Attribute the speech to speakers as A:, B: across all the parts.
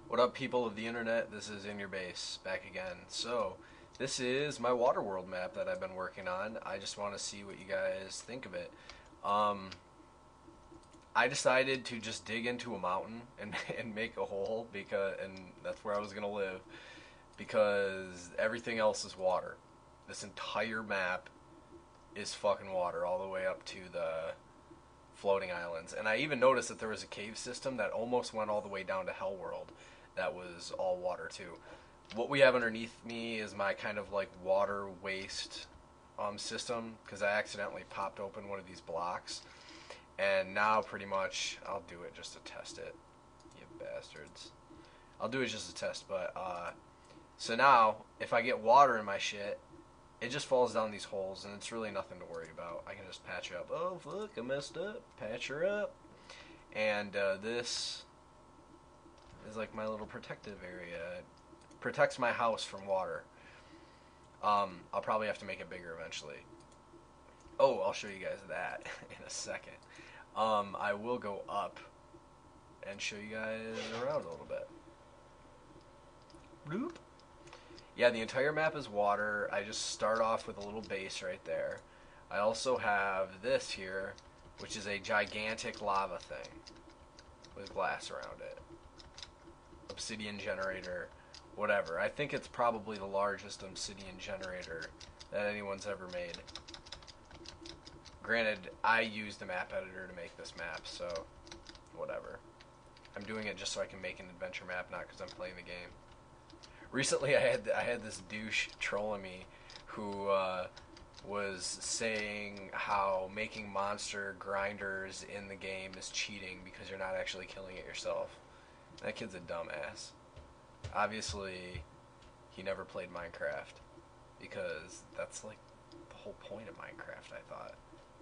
A: What up, people of the internet? This is In Your Base, back again. So, this is my Waterworld map that I've been working on. I just want to see what you guys think of it. Um, I decided to just dig into a mountain and, and make a hole, and that's where I was going to live, because everything else is water. This entire map is fucking water, all the way up to the floating islands. And I even noticed that there was a cave system that almost went all the way down to Hellworld that was all water too. What we have underneath me is my kind of like water waste system, because I accidentally popped open one of these blocks, and now pretty much I'll do it just to test it, you bastards. I'll do it just to test, but so now if I get water in my shit, it just falls down these holes, and it's really nothing to worry about. I can just patch her up. Oh, fuck, I messed up. Patch her up. And this is like my little protective area. It protects my house from water. I'll probably have to make it bigger eventually. Oh, I'll show you guys that in a second. I will go up and show you guys around a little bit. Bloop. Yeah, the entire map is water. I just start off with a little base right there. I also have this here, which is a gigantic lava thing with glass around it. Obsidian Generator, whatever. I think it's probably the largest Obsidian Generator that anyone's ever made. Granted, I used the map editor to make this map, so whatever. I'm doing it just so I can make an adventure map, not because I'm playing the game. Recently, I had this douche trolling me who was saying how making monster grinders in the game is cheating because you're not actually killing it yourself. That kid's a dumbass. Obviously, he never played Minecraft, because that's like the whole point of Minecraft, I thought.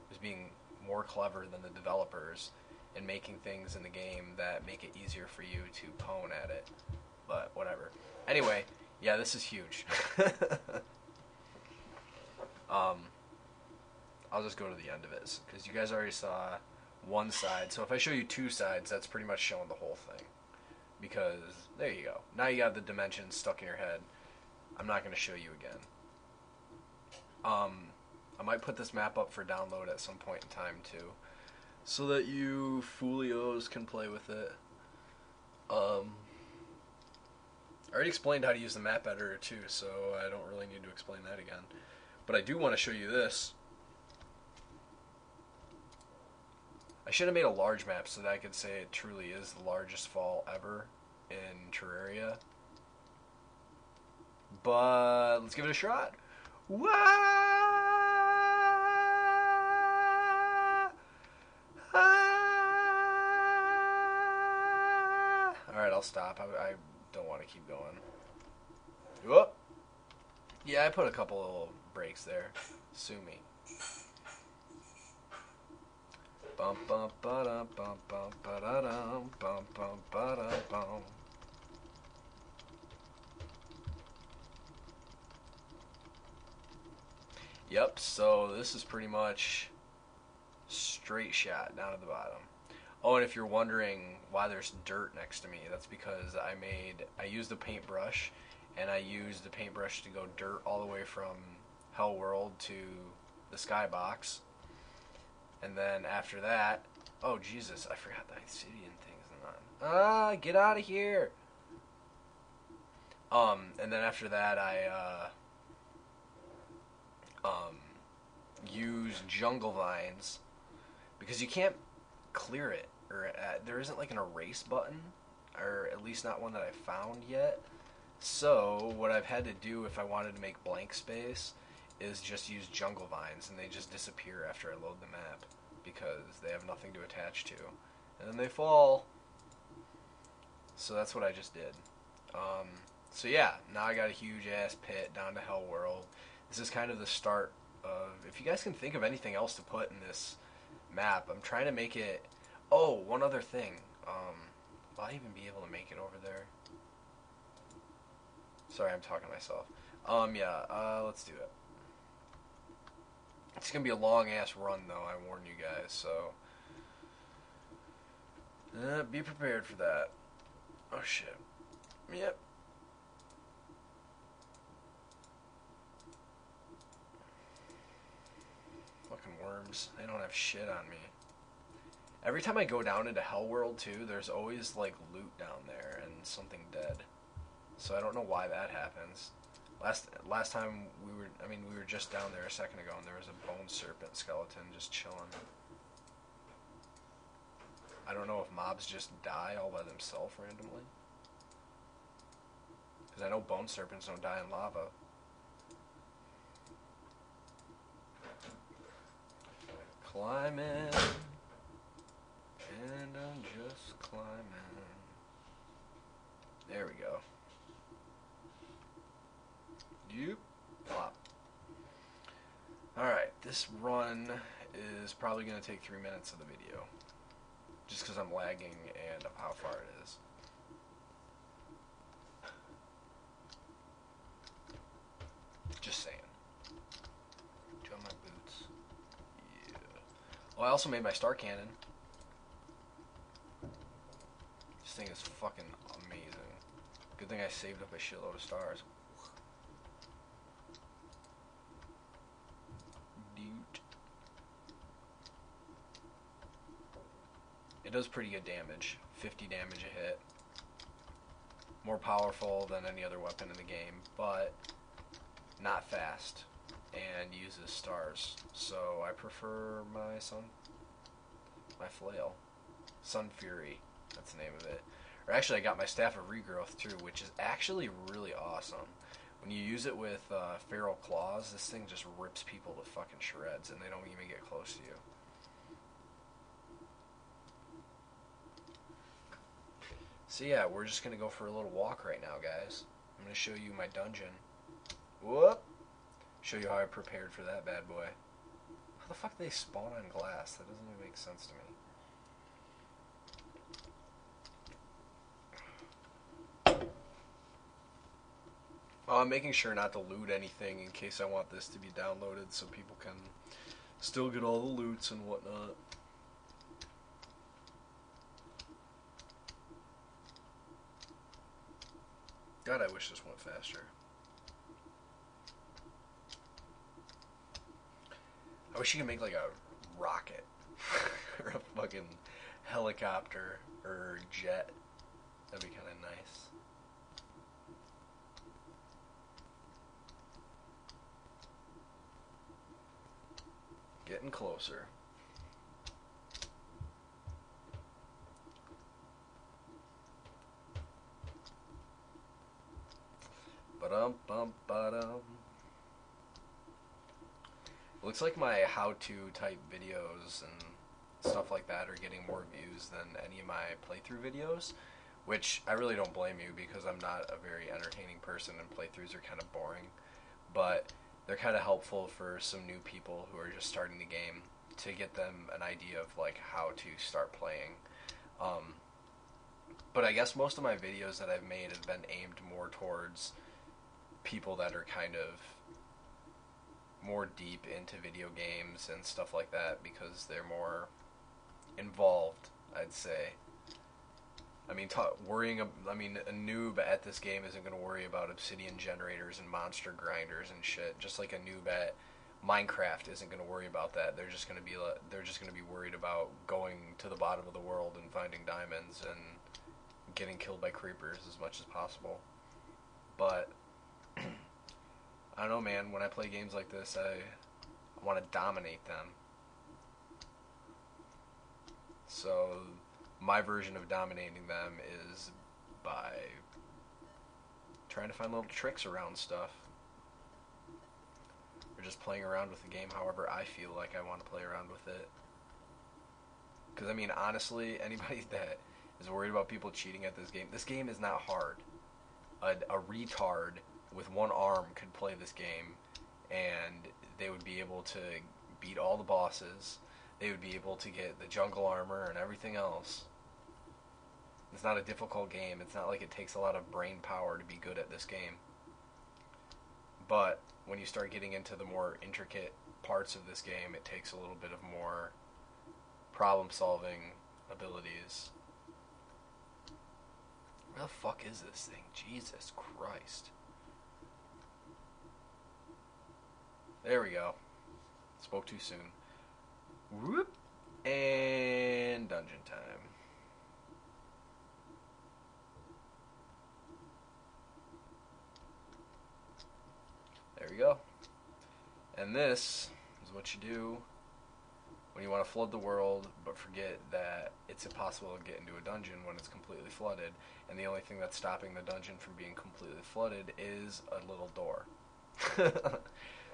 A: Was being more clever than the developers and making things in the game that make it easier for you to pwn at it. But whatever. Anyway, yeah, this is huge. I'll just go to the end of it, because you guys already saw one side. So if I show you two sides, that's pretty much showing the whole thing. Because, there you go. Now you got the dimensions stuck in your head. I'm not going to show you again. I might put this map up for download at some point in time, too, so that you foolios can play with it. I already explained how to use the map editor too, so I don't really need to explain that again. But I do want to show you this. I should have made a large map so that I could say it truly is the largest fall ever in Terraria. But let's give it a shot. Wah! Ah! Alright, I'll stop. I don't want to keep going. Whoop. Yeah, I put a couple little breaks there. Sue me. Bum bum ba dum bum bum ba da dum bum bum ba da bum. Yep, so this is pretty much straight shot down to the bottom. Oh, and if you're wondering why there's dirt next to me, that's because I used the paintbrush, and I used the paintbrush to go dirt all the way from Hellworld to the skybox. And then after that, oh Jesus, I forgot the Obsidian thing's on. Ah, get out of here! And then after that, I used jungle vines, because you can't clear it, or there isn't like an erase button, or at least not one that I found yet. So what I've had to do if I wanted to make blank space is just use jungle vines, and they just disappear after I load the map because they have nothing to attach to, and then they fall. So that's what I just did. So yeah, now I got a huge ass pit down to Hellworld. This is kind of the start of, if you guys can think of anything else to put in this map, I'm trying to make it. Oh, one other thing. Will I even be able to make it over there? Sorry, I'm talking to myself. Yeah, let's do it. It's gonna be a long ass run though, I warn you guys, so be prepared for that. Oh shit. Yep. Fucking worms. They don't have shit on me. Every time I go down into Hellworld too, there's always like loot down there and something dead. So I don't know why that happens. Last time we were just down there a second ago and there was a bone serpent skeleton just chilling. I don't know if mobs just die all by themselves randomly. Because I know bone serpents don't die in lava. Climbing. And I'm just climbing. There we go. Yep. Plop. Alright, this run is probably going to take 3 minutes of the video. Just because I'm lagging and of how far it is. Just saying. Do you have my boots? Yeah. Oh, I also made my star cannon. This thing is fucking amazing. Good thing I saved up a shitload of stars. It does pretty good damage. 50 damage a hit. More powerful than any other weapon in the game, but not fast. And uses stars. So I prefer my flail. Sun Fury. That's the name of it. Or actually I got my Staff of Regrowth too, which is actually really awesome. When you use it with Feral Claws, this thing just rips people to fucking shreds and they don't even get close to you. So yeah, we're just going to go for a little walk right now, guys. I'm going to show you my dungeon. Whoop! Show you how I prepared for that bad boy. How the fuck do they spawn on glass? That doesn't even make sense to me. Oh, I'm making sure not to loot anything in case I want this to be downloaded so people can still get all the loots and whatnot. God, I wish this went faster. I wish you could make like a rocket or a fucking helicopter or jet. That'd be kind of nice. Getting closer. Ba-dum-bum-ba-dum. Looks like my how-to type videos and stuff like that are getting more views than any of my playthrough videos, which I really don't blame you because I'm not a very entertaining person and playthroughs are kind of boring, but they're kind of helpful for some new people who are just starting the game to get them an idea of like how to start playing. But I guess most of my videos that I've made have been aimed more towards people that are kind of more deep into video games and stuff like that because they're more involved, I'd say. I mean, a noob at this game isn't going to worry about Obsidian Generators and monster grinders and shit. Just like a noob at Minecraft isn't going to worry about that. They're just going to be worried about going to the bottom of the world and finding diamonds and getting killed by creepers as much as possible. But I don't know, man. When I play games like this, I want to dominate them. So my version of dominating them is by trying to find little tricks around stuff. Or just playing around with the game however I feel like I want to play around with it. Because, I mean, honestly, anybody that is worried about people cheating at this game is not hard. A retard with one arm could play this game, and they would be able to beat all the bosses. They would be able to get the jungle armor and everything else. It's not a difficult game. It's not like it takes a lot of brain power to be good at this game. But when you start getting into the more intricate parts of this game, it takes a little bit of more problem-solving abilities. Where the fuck is this thing? Jesus Christ. There we go. Spoke too soon. Whoop. And dungeon time. There we go. And this is what you do when you want to flood the world, but forget that it's impossible to get into a dungeon when it's completely flooded, and the only thing that's stopping the dungeon from being completely flooded is a little door.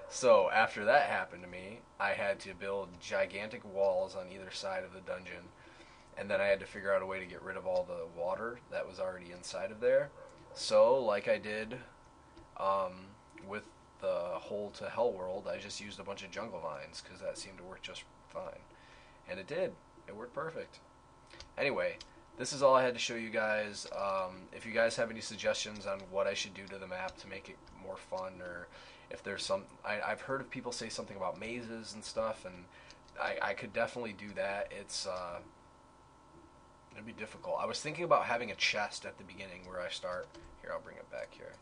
A: So after that happened to me, I had to build gigantic walls on either side of the dungeon, and then I had to figure out a way to get rid of all the water that was already inside of there. So, like I did with the hole to Hellworld, I just used a bunch of jungle vines because that seemed to work just fine. And it did. It worked perfect. Anyway, this is all I had to show you guys. If you guys have any suggestions on what I should do to the map to make it more fun, or if there's some... I've heard of people say something about mazes and stuff, and I could definitely do that. It'd be difficult. I was thinking about having a chest at the beginning where I start. Here, I'll bring it back here.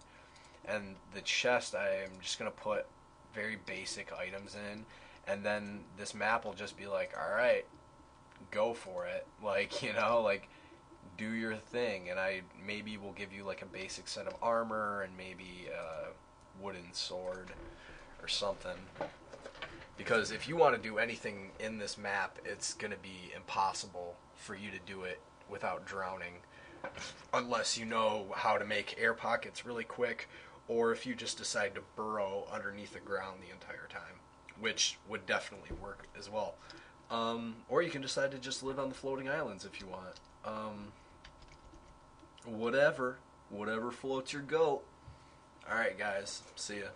A: And the chest, I'm just going to put very basic items in, and then this map will just be like, alright, go for it. Like, you know, like, do your thing. And I maybe will give you like a basic set of armor and maybe a wooden sword or something. Because if you want to do anything in this map, it's going to be impossible for you to do it without drowning. Unless you know how to make air pockets really quick, or if you just decide to burrow underneath the ground the entire time, which would definitely work as well. Or you can decide to just live on the floating islands if you want. Whatever floats your goat. Alright guys, see ya.